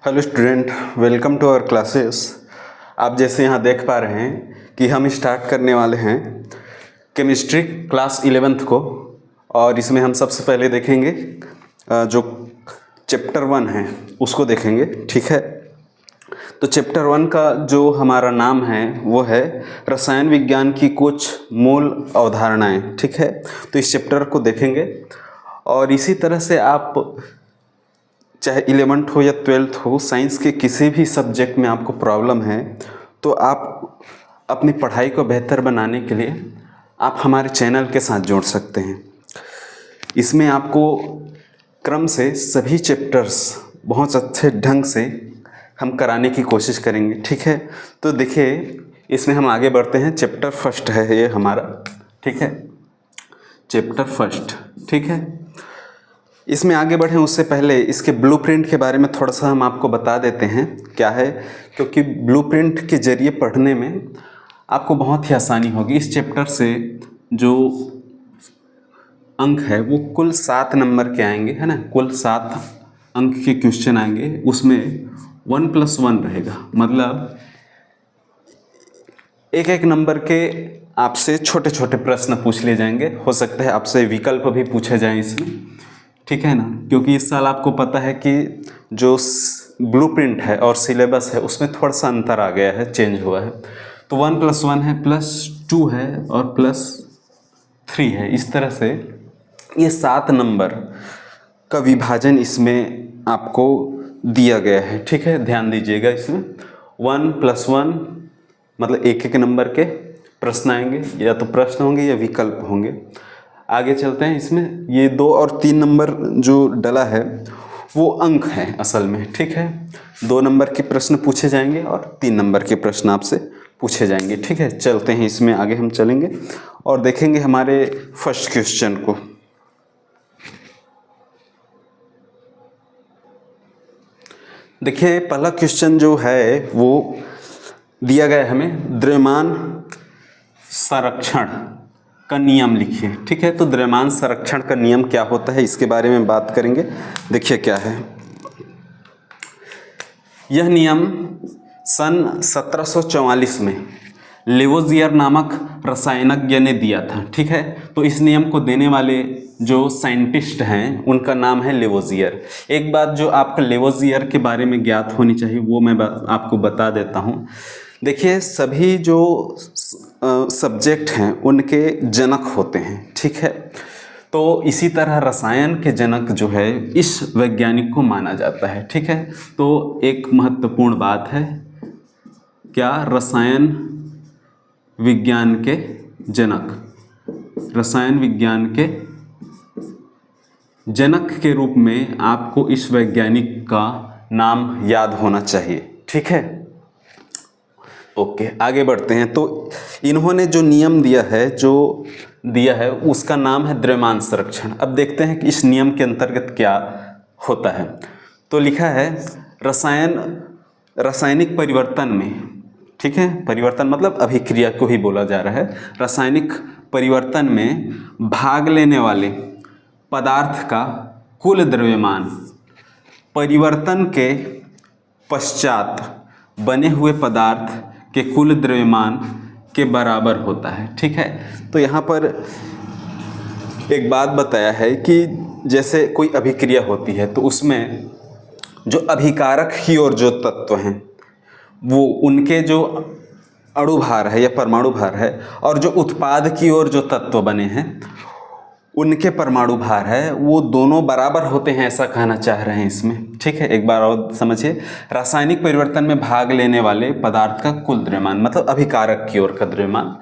Hello student, welcome to our classes. आप जैसे यहाँ देख पा रहे हैं कि हम स्टार्ट करने वाले हैं केमिस्ट्री क्लास 11th को। और इसमें हम सबसे पहले देखेंगे जो चैप्टर 1 है उसको देखेंगे। ठीक है, तो चैप्टर 1 का जो हमारा नाम है वो है रसायन विज्ञान की कुछ मूल अवधारणाएं। ठीक है, तो इस चैप्टर को देखेंगे। और इसी तरह से आप चाहे 11th हो या 12th हो, साइंस के किसी भी सब्जेक्ट में आपको प्रॉब्लम है तो आप अपनी पढ़ाई को बेहतर बनाने के लिए आप हमारे चैनल के साथ जुड़ सकते हैं। इसमें आपको क्रम से सभी चैप्टर्स बहुत अच्छे ढंग से हम कराने की कोशिश करेंगे। ठीक है, तो देखिए इसमें हम आगे बढ़ते हैं। चैप्टर फर्स्ट है ये हमारा। ठीक है, चैप्टर फर्स्ट। ठीक है, इसमें आगे बढ़ें उससे पहले इसके ब्लूप्रिंट के बारे में थोड़ा सा हम आपको बता देते हैं क्या है, क्योंकि ब्लूप्रिंट के जरिए पढ़ने में आपको बहुत ही आसानी होगी। इस चैप्टर से जो अंक है वो कुल 7 नंबर के आएंगे, है ना। कुल 7 अंक के क्वेश्चन आएंगे, उसमें 1+1 रहेगा। मतलब एक एक नंबर के आपसे छोटे छोटे प्रश्न पूछ लिए जाएंगे। हो सकता है आपसे विकल्प भी पूछे जाएं इसमें। ठीक है ना, क्योंकि इस साल आपको पता है कि जो ब्लूप्रिंट है और सिलेबस है उसमें थोड़ा सा अंतर आ गया है, चेंज हुआ है। तो 1+1 है, +2 है और +3 है। इस तरह से ये 7 नंबर का विभाजन इसमें आपको दिया गया है। ठीक है, ध्यान दीजिएगा। इसमें 1+1 मतलब एक एक नंबर के प्रश्न आएंगे, या तो प्रश्न होंगे या विकल्प होंगे। आगे चलते हैं। इसमें ये 2 और 3 नंबर जो डला है वो अंक हैं असल में। ठीक है, 2 नंबर के प्रश्न पूछे जाएंगे और 3 नंबर के प्रश्न आपसे पूछे जाएंगे। ठीक है, चलते हैं इसमें आगे हम चलेंगे और देखेंगे हमारे फर्स्ट क्वेश्चन को। देखिए पहला क्वेश्चन जो है वो दिया गया है हमें, द्रव्यमान संरक्षण का नियम लिखिए। ठीक है, तो द्रव्यमान संरक्षण का नियम क्या होता है इसके बारे में बात करेंगे। देखिए क्या है यह नियम। सन 1744 में लेवोजियर नामक रसायनज्ञ ने दिया था। ठीक है, तो इस नियम को देने वाले जो साइंटिस्ट हैं उनका नाम है लेवोजियर। एक बात जो आपको लेवोजियर के बारे में ज्ञात होनी चाहिए वो मैं आपको बता देता हूँ। देखिए सभी जो सब्जेक्ट हैं उनके जनक होते हैं। ठीक है, तो इसी तरह रसायन के जनक जो है इस वैज्ञानिक को माना जाता है। ठीक है, तो एक महत्वपूर्ण बात है क्या, रसायन विज्ञान के जनक, रसायन विज्ञान के जनक के रूप में आपको इस वैज्ञानिक का नाम याद होना चाहिए। ठीक है, ओके आगे बढ़ते हैं। तो इन्होंने जो नियम दिया है उसका नाम है द्रव्यमान संरक्षण। अब देखते हैं कि इस नियम के अंतर्गत क्या होता है। तो लिखा है रासायनिक परिवर्तन में, ठीक है, परिवर्तन मतलब अभिक्रिया को ही बोला जा रहा है। रासायनिक परिवर्तन में भाग लेने वाले पदार्थ का कुल द्रव्यमान परिवर्तन के पश्चात बने हुए पदार्थ के कुल द्रव्यमान के बराबर होता है। ठीक है, तो यहाँ पर एक बात बताया है कि जैसे कोई अभिक्रिया होती है तो उसमें जो अभिकारक की ओर जो तत्व हैं वो उनके जो अणु भार है या परमाणु भार है, और जो उत्पाद की ओर जो तत्व बने हैं उनके परमाणु भार है, वो दोनों बराबर होते हैं, ऐसा कहना चाह रहे हैं इसमें। ठीक है, एक बार और समझिए। रासायनिक परिवर्तन में भाग लेने वाले पदार्थ का कुल द्रव्यमान मतलब अभिकारक की ओर का द्रव्यमान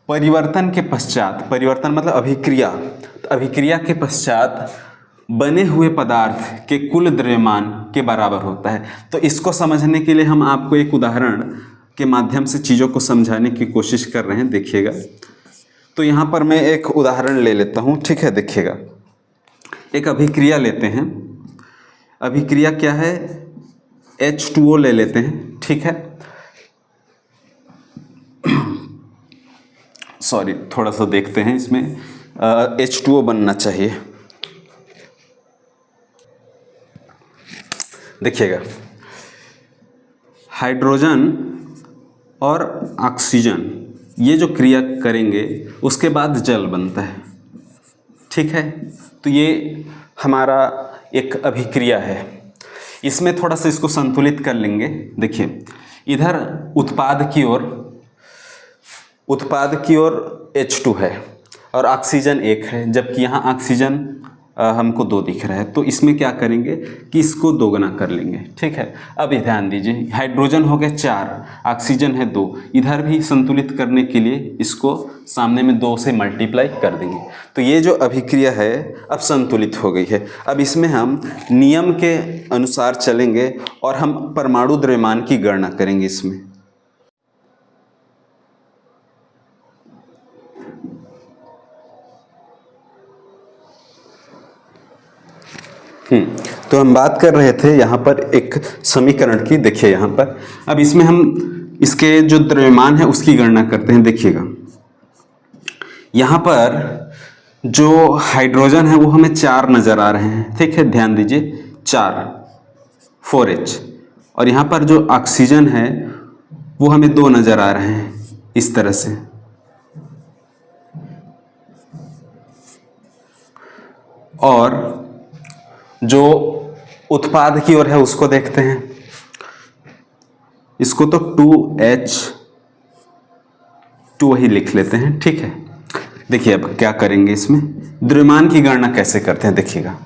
परिवर्तन के पश्चात, परिवर्तन मतलब अभिक्रिया, तो अभिक्रिया के पश्चात बने हुए पदार्थ के कुल द्रव्यमान के बराबर होता है। तो इसको समझने के लिए हम आपको एक उदाहरण के माध्यम से चीज़ों को समझाने की कोशिश कर रहे हैं। देखिएगा, तो यहाँ पर मैं एक उदाहरण ले लेता हूँ। ठीक है, देखिएगा एक अभिक्रिया लेते हैं। अभिक्रिया क्या है, H2O ले लेते हैं। ठीक है, सॉरी थोड़ा सा देखते हैं इसमें H2O बनना चाहिए। देखिएगा, हाइड्रोजन और ऑक्सीजन ये जो क्रिया करेंगे उसके बाद जल बनता है, ठीक है। तो ये हमारा एक अभिक्रिया है। इसमें थोड़ा सा इसको संतुलित कर लेंगे। देखिए, इधर उत्पाद की ओर H2 है और ऑक्सीजन 1 है, जबकि यहाँ ऑक्सीजन हमको 2 दिख रहा है। तो इसमें क्या करेंगे कि इसको 2 गुना कर लेंगे, ठीक है। अब ये ध्यान दीजिए, हाइड्रोजन हो गए 4, ऑक्सीजन है 2, इधर भी संतुलित करने के लिए इसको सामने में 2 से मल्टीप्लाई कर देंगे। तो ये जो अभिक्रिया है अब संतुलित हो गई है। अब इसमें हम नियम के अनुसार चलेंगे और हम परमाणु द्रव्यमान की गणना करेंगे इसमें। तो हम बात कर रहे थे यहाँ पर एक समीकरण की। देखिए यहाँ पर, अब इसमें हम इसके जो द्रव्यमान है उसकी गणना करते हैं। देखिएगा, यहाँ पर जो हाइड्रोजन है वो हमें 4 नज़र आ रहे हैं, ठीक है, ध्यान दीजिए 4H। और यहाँ पर जो ऑक्सीजन है वो हमें 2 नज़र आ रहे हैं, इस तरह से। और जो उत्पाद की ओर है उसको देखते हैं, इसको तो 2H2 ही लिख लेते हैं, ठीक है। देखिए अब क्या करेंगे, इसमें द्रव्यमान की गणना कैसे करते हैं। देखिएगा,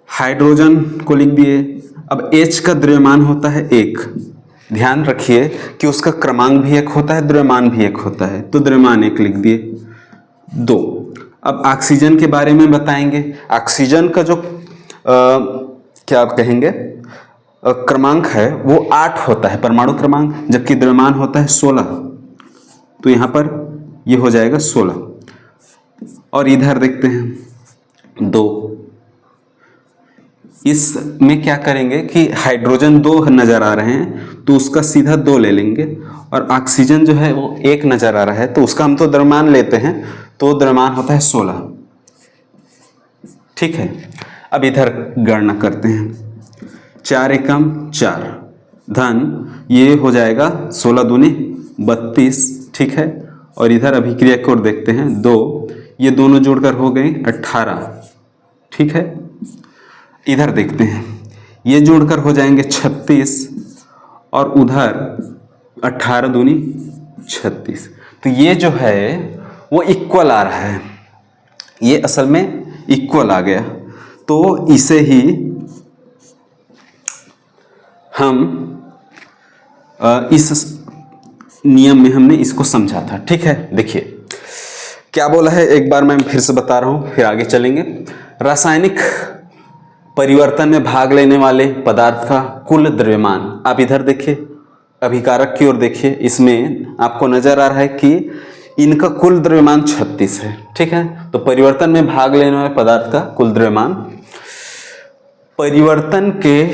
हाइड्रोजन को लिख दिए। अब H का द्रव्यमान होता है 1। ध्यान रखिए कि उसका क्रमांक भी 1 होता है, द्रव्यमान भी 1 होता है, तो द्रव्यमान 1 लिख दिए। 2, अब ऑक्सीजन के बारे में बताएंगे। ऑक्सीजन का जो क्या आप कहेंगे क्रमांक है वो 8 होता है, परमाणु क्रमांक, जबकि द्रव्यमान होता है 16। तो यहाँ पर ये हो जाएगा 16। और इधर देखते हैं 2। इसमें क्या करेंगे कि हाइड्रोजन 2 नज़र आ रहे हैं तो उसका सीधा 2 ले लेंगे, और ऑक्सीजन जो है वो 1 नज़र आ रहा है तो उसका हम तो द्रव्यमान लेते हैं, तो द्रव्यमान होता है 16, ठीक है। अब इधर गणना करते हैं। 4 एकम 4 धन, ये हो जाएगा 16 दूनी 32, ठीक है। और इधर अभिक्रिया को देखते हैं 2, ये दोनों जोड़कर हो गए 18, ठीक है। इधर देखते हैं, ये जोड़कर हो जाएंगे 36 और उधर 18 दूनी 36। तो ये जो है वो इक्वल आ रहा है, ये असल में इक्वल आ गया। तो इसे ही हम इस नियम में हमने इसको समझा था, ठीक है। देखिए क्या बोला है, एक बार मैं फिर से बता रहा हूं, फिर आगे चलेंगे। रासायनिक परिवर्तन में भाग लेने वाले पदार्थ का कुल द्रव्यमान, आप इधर देखिए, अभिकारक की ओर देखिए, इसमें आपको नजर आ रहा है कि इनका कुल द्रव्यमान 36 है, ठीक है। तो परिवर्तन में भाग लेने वाले पदार्थ का कुल द्रव्यमान, परिवर्तन के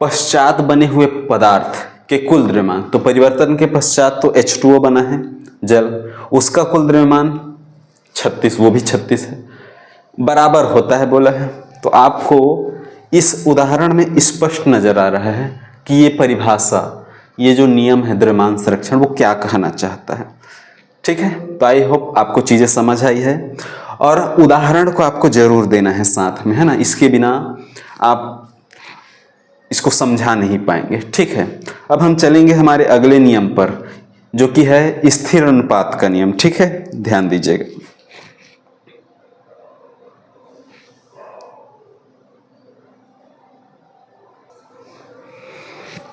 पश्चात बने हुए पदार्थ के कुल द्रव्यमान, तो परिवर्तन के पश्चात तो H2O बना है जल, उसका कुल द्रव्यमान 36, वो भी 36 है, बराबर होता है बोला है। तो आपको इस उदाहरण में स्पष्ट नजर आ रहा है कि ये परिभाषा, ये जो नियम है द्रव्यमान संरक्षण, वो क्या कहना चाहता है, ठीक है। तो आई होप आपको चीजें समझ आई है, और उदाहरण को आपको जरूर देना है साथ में, है ना, इसके बिना आप इसको समझा नहीं पाएंगे, ठीक है। अब हम चलेंगे हमारे अगले नियम पर, जो कि है स्थिर अनुपात का नियम, ठीक है, ध्यान दीजिएगा।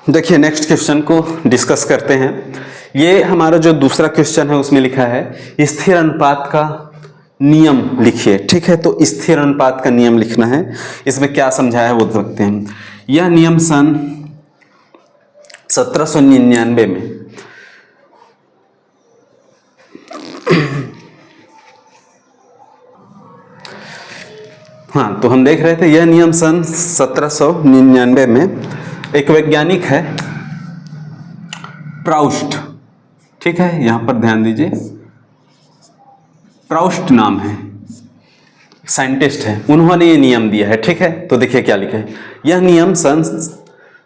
देखिए नेक्स्ट क्वेश्चन को डिस्कस करते हैं। ये हमारा जो दूसरा क्वेश्चन है उसमें लिखा है स्थिर अनुपात का नियम लिखिए, ठीक है। तो स्थिर अनुपात का नियम लिखना है, इसमें क्या समझाया है वो देखते हैं। यह नियम सन 1799 में हाँ, तो हम देख रहे थे यह नियम सन 1799 में एक वैज्ञानिक है प्राउस्ट, ठीक है, यहां पर ध्यान दीजिए, प्राउस्ट नाम है, साइंटिस्ट हैं, उन्होंने ये नियम दिया है। ठीक है, तो देखिए क्या लिखा है। यह नियम सन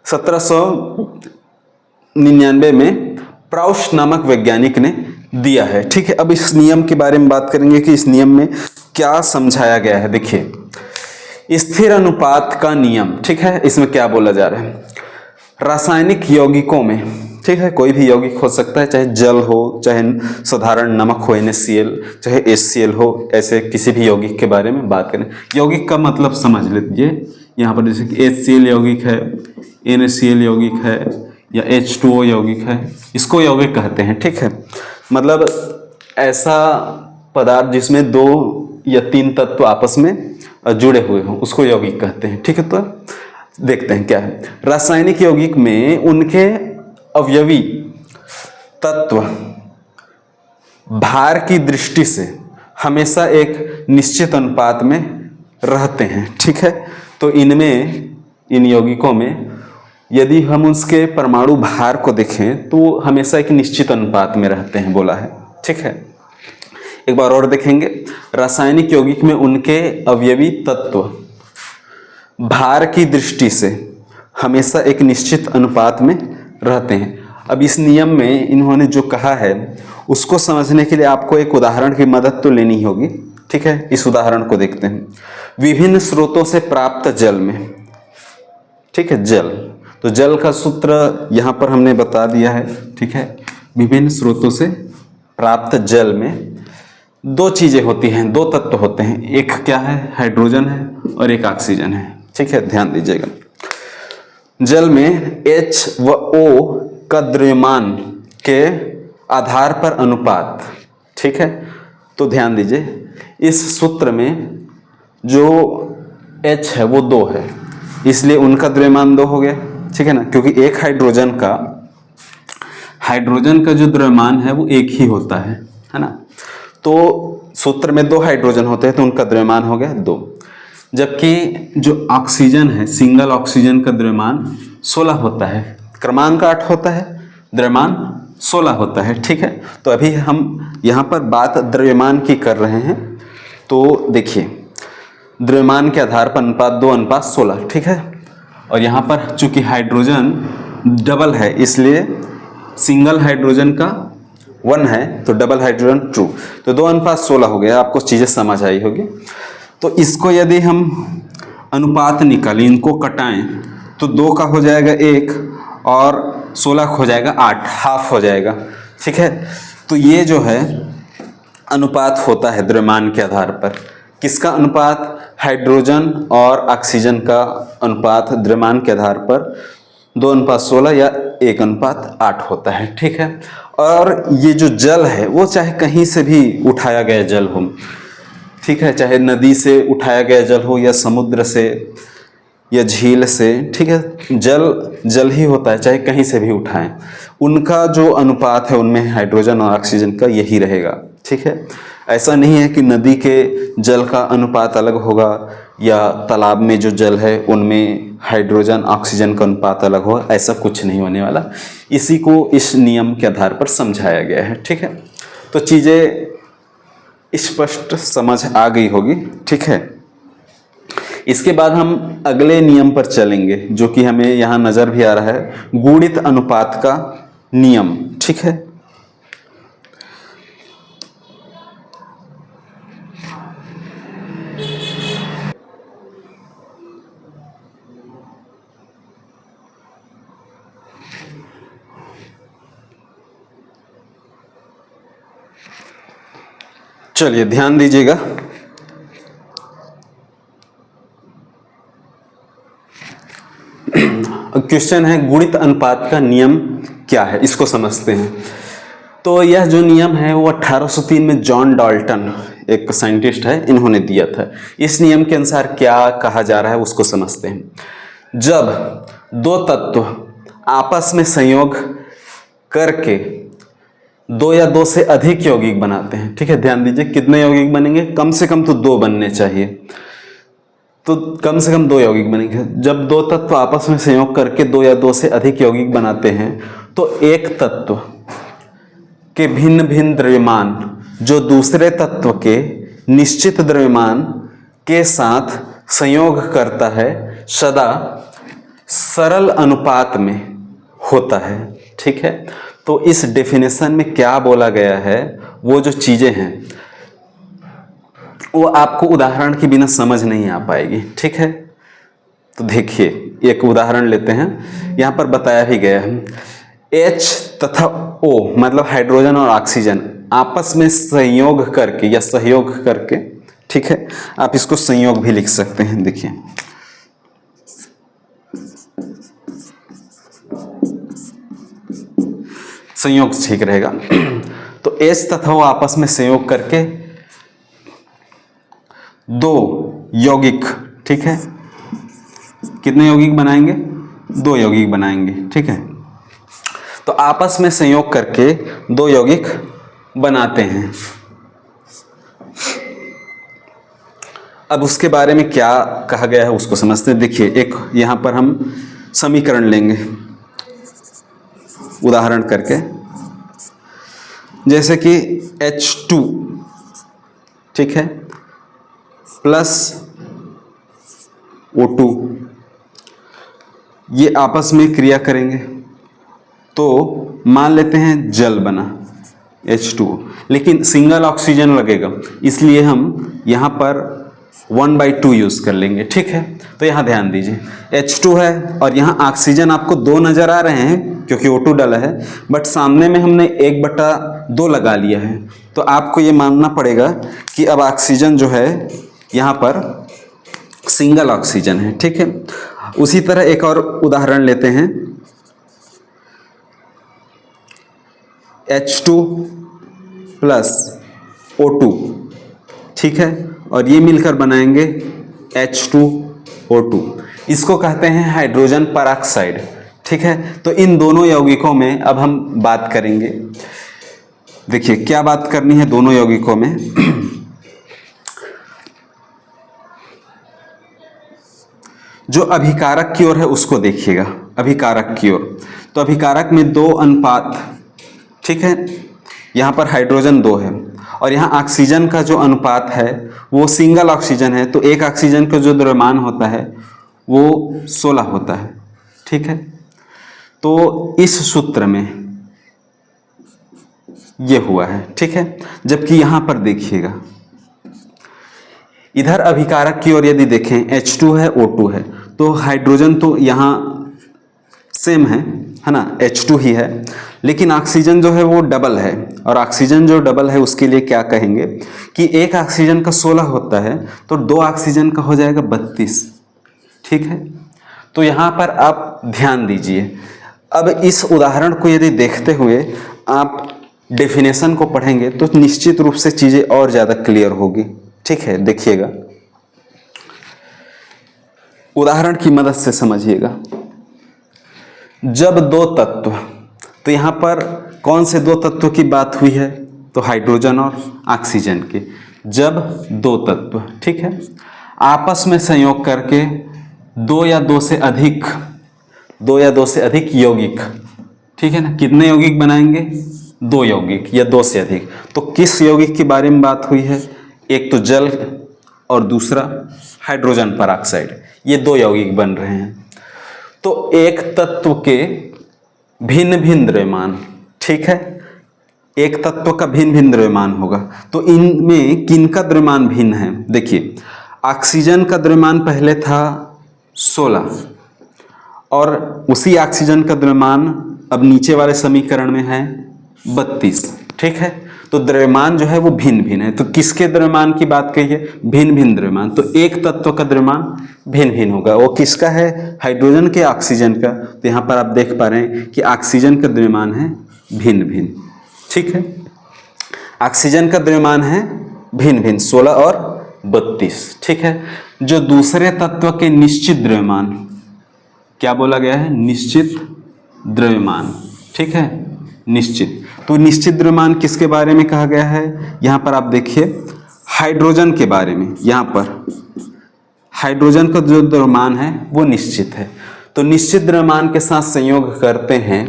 1799 में प्राउस्ट नामक वैज्ञानिक ने दिया है। ठीक है, अब इस नियम के बारे में बात करेंगे कि इस नियम में क्या समझाया गया है। देखिए, स्थिर अनुपात का नियम। ठीक है, इसमें क्या बोला जा रहा है, रासायनिक यौगिकों में, ठीक है, कोई भी यौगिक हो सकता है, चाहे जल हो, चाहे साधारण नमक हो NaCl, चाहे HCl हो, ऐसे किसी भी यौगिक के बारे में बात करें। यौगिक का मतलब समझ लीजिए, यहाँ पर जैसे कि HCl यौगिक है, NaCl यौगिक है, या H2O यौगिक है, इसको यौगिक कहते हैं। ठीक है, मतलब ऐसा पदार्थ जिसमें 2 या 3 तत्व आपस में जुड़े हुए हों, उसको यौगिक कहते हैं। ठीक है, तो देखते हैं क्या है। रासायनिक यौगिक में उनके अवयवी तत्व भार की दृष्टि से हमेशा एक निश्चित अनुपात में रहते हैं। ठीक है, तो इन यौगिकों में यदि हम उसके परमाणु भार को देखें तो हमेशा एक निश्चित अनुपात में रहते हैं, बोला है। ठीक है, एक बार और देखेंगे। रासायनिक यौगिक में उनके अवयवी तत्व भार की दृष्टि से हमेशा एक निश्चित अनुपात में रहते हैं। अब इस नियम में इन्होंने जो कहा है उसको समझने के लिए आपको एक उदाहरण की मदद तो लेनी होगी। ठीक है, इस उदाहरण को देखते हैं। विभिन्न स्रोतों से प्राप्त जल में, ठीक है, जल, तो जल का सूत्र यहाँ पर हमने बता दिया है। ठीक है, विभिन्न स्रोतों से प्राप्त जल में 2 चीजें होती हैं, 2 तत्व होते हैं। एक क्या है, हाइड्रोजन है, और एक ऑक्सीजन है। ठीक है, ध्यान दीजिएगा। जल में H व O का द्रव्यमान के आधार पर अनुपात। ठीक है, तो ध्यान दीजिए, इस सूत्र में जो H है वो 2 है, इसलिए उनका द्रव्यमान 2 हो गया। ठीक है ना, क्योंकि एक हाइड्रोजन का जो द्रव्यमान है वो एक ही होता है ना। तो सूत्र में 2 हाइड्रोजन होते हैं तो उनका द्रव्यमान हो गया 2। जबकि जो ऑक्सीजन है, सिंगल ऑक्सीजन का द्रव्यमान 16 होता है, क्रमांक 8 होता है, द्रव्यमान 16 होता है। ठीक है, तो अभी हम यहाँ पर बात द्रव्यमान की कर रहे हैं। तो देखिए, द्रव्यमान के आधार पर अनुपात 2:16। ठीक है, और यहाँ पर चूंकि हाइड्रोजन डबल है इसलिए सिंगल हाइड्रोजन का 1 है तो डबल हाइड्रोजन 2, तो 2:16 हो गया। आपको चीज़ें समझ आई होगी। तो इसको यदि हम अनुपात निकालें, इनको कटाएं, तो 2 का हो जाएगा 1 और 16 का हो जाएगा 8, हाफ हो जाएगा। ठीक है, तो ये जो है अनुपात होता है द्रव्यमान के आधार पर। किसका अनुपात, हाइड्रोजन और ऑक्सीजन का अनुपात द्रव्यमान के आधार पर 2:16 या 1:8 होता है। ठीक है, और ये जो जल है वो चाहे कहीं से भी उठाया गया जल हो, ठीक है, चाहे नदी से उठाया गया जल हो या समुद्र से या झील से, ठीक है, जल ही होता है, चाहे कहीं से भी उठाएं, उनका जो अनुपात है उनमें हाइड्रोजन और ऑक्सीजन का यही रहेगा। ठीक है, ऐसा नहीं है कि नदी के जल का अनुपात अलग होगा या तालाब में जो जल है उनमें हाइड्रोजन ऑक्सीजन का अनुपात अलग होगा, ऐसा कुछ नहीं होने वाला। इसी को इस नियम के आधार पर समझाया गया है। ठीक है, तो चीज़ें स्पष्ट समझ आ गई होगी। ठीक है, इसके बाद हम अगले नियम पर चलेंगे जो कि हमें यहाँ नज़र भी आ रहा है, गुणित अनुपात का नियम। ठीक है, चलिए ध्यान दीजिएगा। क्वेश्चन है गुणित अनुपात का नियम क्या है, इसको समझते हैं। तो यह जो नियम है वो 1803 में जॉन डाल्टन, एक साइंटिस्ट है, इन्होंने दिया था। इस नियम के अनुसार क्या कहा जा रहा है उसको समझते हैं। जब 2 तत्व आपस में संयोग करके 2 या 2 से अधिक यौगिक बनाते हैं, ठीक है, ध्यान दीजिए कितने यौगिक बनेंगे, कम से कम तो 2 बनने चाहिए, तो कम से कम 2 यौगिक बनेंगे। जब 2 तत्व आपस में संयोग करके 2 या 2 से अधिक यौगिक बनाते हैं तो एक तत्व के भिन्न भिन्न द्रव्यमान जो दूसरे तत्व के निश्चित द्रव्यमान के साथ संयोग करता है सदा सरल अनुपात में होता है। ठीक है, तो इस डेफिनेशन में क्या बोला गया है, वो जो चीजें हैं वो आपको उदाहरण के बिना समझ नहीं आ पाएगी। ठीक है, तो देखिए एक उदाहरण लेते हैं। यहां पर बताया भी गया है H तथा O मतलब हाइड्रोजन और ऑक्सीजन आपस में संयोग करके या सहयोग करके, ठीक है, आप इसको संयोग भी लिख सकते हैं। देखिए संयोग ठीक रहेगा। तो H तथा O आपस में संयोग करके दो यौगिक, ठीक है, कितने यौगिक बनाएंगे, दो यौगिक बनाएंगे। ठीक है, तो आपस में संयोग करके दो यौगिक बनाते हैं। अब उसके बारे में क्या कहा गया है उसको समझते हैं। देखिए एक यहां पर हम समीकरण लेंगे उदाहरण करके, जैसे कि H2, ठीक है, प्लस O2, ये आपस में क्रिया करेंगे तो मान लेते हैं जल बना H2O, लेकिन सिंगल ऑक्सीजन लगेगा इसलिए हम यहां पर 1/2 यूज कर लेंगे। ठीक है, तो यहां ध्यान दीजिए H2 है और यहां ऑक्सीजन आपको 2 नजर आ रहे हैं क्योंकि O2 डाला है, बट सामने में हमने 1/2 लगा लिया है। तो आपको ये मानना पड़ेगा कि अब ऑक्सीजन जो है यहां पर सिंगल ऑक्सीजन है। ठीक है, उसी तरह एक और उदाहरण लेते हैं H2 प्लस O2, ठीक है, और ये मिलकर बनाएंगे H2O2, इसको कहते हैं हाइड्रोजन परऑक्साइड। ठीक है, तो इन दोनों यौगिकों में अब हम बात करेंगे। देखिए क्या बात करनी है दोनों यौगिकों में। जो अभिकारक की ओर है उसको देखिएगा, अभिकारक की ओर, तो अभिकारक में दो अनुपात, ठीक है, यहां पर हाइड्रोजन 2 है और यहाँ ऑक्सीजन का जो अनुपात है वो सिंगल ऑक्सीजन है, तो एक ऑक्सीजन का जो द्रव्यमान होता है वो 16 होता है। ठीक है, तो इस सूत्र में ये हुआ है। ठीक है, जबकि यहां पर देखिएगा इधर अभिकारक की ओर यदि देखें H2 है O2 है, तो हाइड्रोजन तो यहाँ सेम है ना, H2 ही है, लेकिन ऑक्सीजन जो है वो डबल है, और ऑक्सीजन जो डबल है उसके लिए क्या कहेंगे कि एक ऑक्सीजन का 16 होता है तो दो ऑक्सीजन का हो जाएगा 32। ठीक है, तो यहाँ पर आप ध्यान दीजिए। अब इस उदाहरण को यदि देखते हुए आप डेफिनेशन को पढ़ेंगे तो निश्चित रूप से चीजें और ज्यादा क्लियर होगी। ठीक है, देखिएगा उदाहरण की मदद से समझिएगा। जब दो तत्व, तो यहां पर कौन से दो तत्वों की बात हुई है, तो हाइड्रोजन और ऑक्सीजन की। जब दो तत्व, ठीक है, आपस में संयोग करके दो या दो से अधिक यौगिक, ठीक है ना, कितने यौगिक बनाएंगे, दो यौगिक या दो से अधिक। तो किस यौगिक के बारे में बात हुई है, एक तो जल और दूसरा हाइड्रोजन परऑक्साइड, ये दो यौगिक बन रहे हैं। तो एक तत्व के भिन्न भिन्न द्रव्यमान, ठीक है, एक तत्व का भिन्न भिन्न द्रव्यमान होगा, तो इनमें किनका द्रव्यमान भिन्न है। देखिए ऑक्सीजन का द्रव्यमान पहले था 16 और उसी ऑक्सीजन का द्रव्यमान अब नीचे वाले समीकरण में है 32। ठीक है, तो द्रव्यमान जो है वो भिन्न भिन्न है। तो किसके द्रव्यमान की बात कही है, भिन्न भिन्न द्रव्यमान, तो एक तत्व का द्रव्यमान भिन्न भिन्न होगा। वो किसका है, हाइड्रोजन के ऑक्सीजन का। तो यहाँ पर आप देख पा रहे हैं कि ऑक्सीजन का द्रव्यमान है भिन्न भिन्न। ठीक है, ऑक्सीजन का द्रव्यमान है भिन्न भिन्न 16 और 32। ठीक है, जो दूसरे तत्व के निश्चित द्रव्यमान, क्या बोला गया है, निश्चित द्रव्यमान। ठीक है, निश्चित, तो निश्चित द्रव्यमान किसके बारे में कहा गया है, यहां पर आप देखिए हाइड्रोजन के बारे में। यहां पर हाइड्रोजन का जो द्रव्यमान है वो निश्चित है, तो निश्चित द्रव्यमान के साथ संयोग करते हैं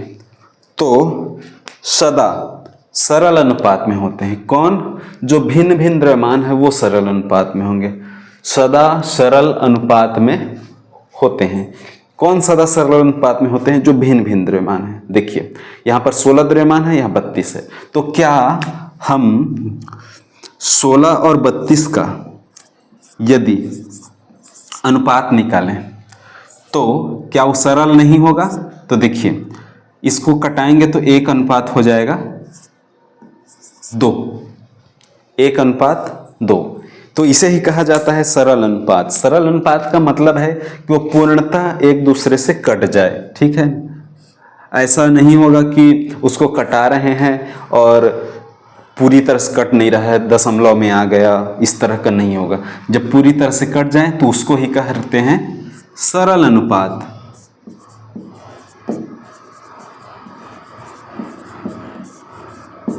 तो सदा सरल अनुपात में होते हैं। कौन, जो भिन्न भिन्न द्रव्यमान है वो सरल अनुपात में होंगे। सदा सरल अनुपात में होते हैं। कौन सदा सरल अनुपात में होते हैं? जो भिन्न भिन्न द्रव्यमान है। देखिए यहाँ पर 16 द्रव्यमान है, यहाँ 32 है, तो क्या हम 16 और 32 का यदि अनुपात निकालें तो क्या वो सरल नहीं होगा? तो देखिए इसको कटाएंगे तो 1:2 हो जाएगा 2, 1:2। तो इसे ही कहा जाता है सरल अनुपात। सरल अनुपात का मतलब है कि वो पूर्णतः एक दूसरे से कट जाए, ठीक है। ऐसा नहीं होगा कि उसको कटा रहे हैं और पूरी तरह से कट नहीं रहा है, दशमलव में आ गया, इस तरह का नहीं होगा। जब पूरी तरह से कट जाए तो उसको ही कहते हैं सरल अनुपात।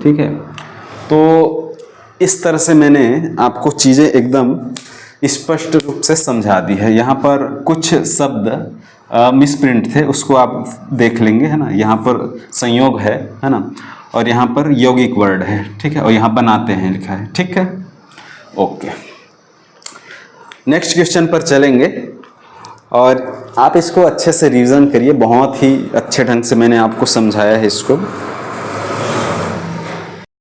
ठीक है, तो इस तरह से मैंने आपको चीज़ें एकदम स्पष्ट रूप से समझा दी है। यहाँ पर कुछ शब्द मिसप्रिंट थे, उसको आप देख लेंगे, है ना। यहाँ पर संयोग है ना, और यहाँ पर यौगिक वर्ड है, ठीक है, और यहाँ बनाते हैं लिखा है, ठीक है। ओके, नेक्स्ट क्वेश्चन पर चलेंगे और आप इसको अच्छे से रिवीजन करिए। बहुत ही अच्छे ढंग से मैंने आपको समझाया है इसको।